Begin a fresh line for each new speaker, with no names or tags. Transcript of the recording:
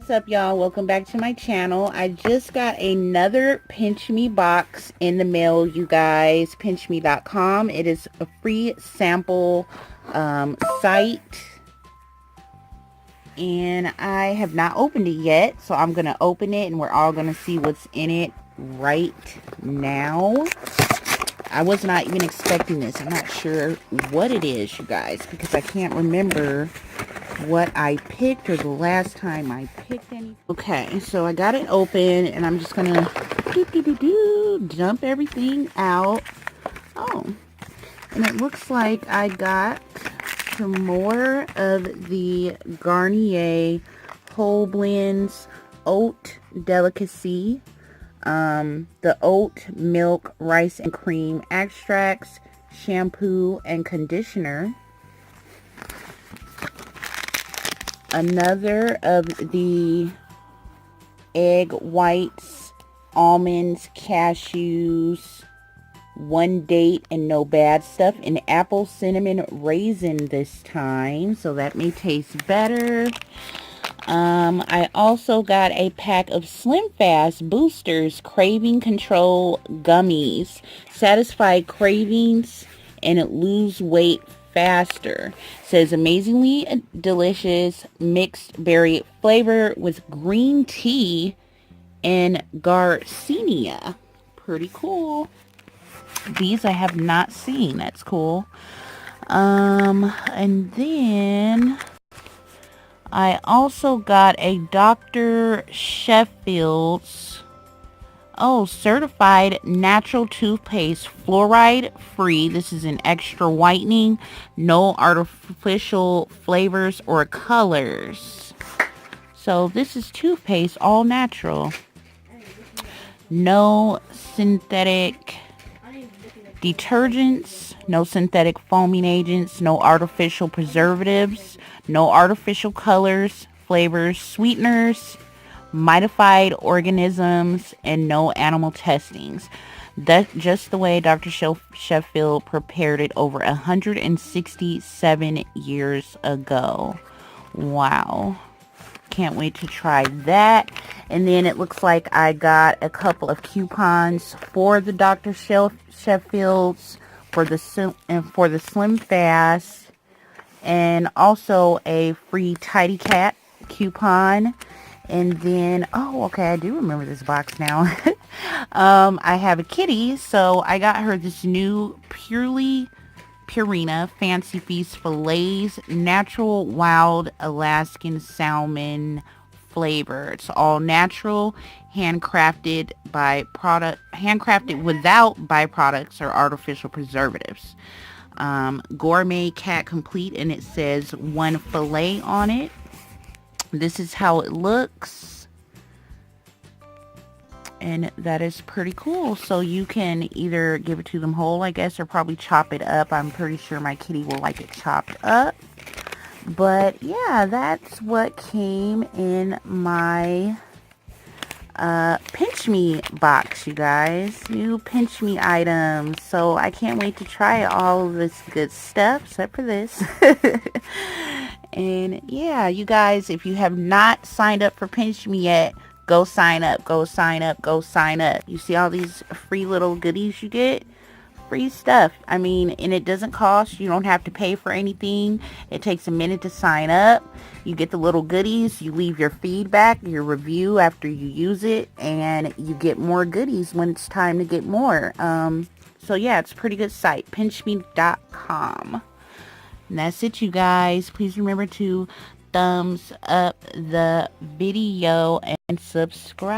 What's up, y'all? Welcome back to my channel. I just got another Pinch Me box in the mail, you guys. Pinchme.com. It is a free sample site, and I have not opened it yet, so I'm gonna open it and we're all gonna see what's in it right now. I was not even expecting this. I'm not sure what it is, you guys, because I can't remember what I picked or the last time I picked any. Okay, so I got it open and I'm just gonna dump everything out. Oh, and it looks like I got some more of the Garnier Whole Blends Oat Delicacy. The oat milk rice and cream extracts, shampoo and conditioner. Another of the egg whites, almonds, cashews, one date and no bad stuff, and apple cinnamon raisin this time, so that may taste better. I also got a pack of Slim Fast Boosters Craving Control Gummies. Satisfy cravings and lose weight faster. Says amazingly delicious mixed berry flavor with green tea and garcinia. Pretty cool. These I have not seen. That's cool. And then I also got a Dr. Sheffield's certified natural toothpaste, fluoride free. This is an extra whitening, no artificial flavors or colors. So this is toothpaste, all natural. No synthetic detergents, no synthetic foaming agents, no artificial preservatives, no artificial colors, flavors, sweeteners, modified organisms, and no animal testings. That's just the way Dr. Sheffield prepared it over 167 years ago. Wow. Can't wait to try that. And then it looks like I got a couple of coupons for the Dr. Sheffield's for the Slim Fast, and also a free Tidy Cat coupon. And then, oh, okay, I do remember this box now. I have a kitty, so I got her this new Purina Fancy Feast Fillets Natural Wild Alaskan Salmon flavor. It's all natural, handcrafted without byproducts or artificial preservatives. Gourmet cat complete, and it says one fillet on it. This is how it looks, and that is pretty cool. So you can either give it to them whole, I guess, or probably chop it up. I'm pretty sure my kitty will like it chopped up. But yeah, that's what came in my Pinch Me box, you guys. New Pinch Me items. So I can't wait to try all of this good stuff, except for this. And yeah, you guys, if you have not signed up for Pinch Me yet, go sign up, go sign up, go sign up. You see all these free little goodies you get? Free stuff. I mean, and it doesn't cost. You don't have to pay for anything. It takes a minute to sign up. You get the little goodies. You leave your feedback, your review after you use it, and you get more goodies when it's time to get more. So yeah, it's a pretty good site. Pinchme.com. And that's it, you guys. Please remember to thumbs up the video and subscribe.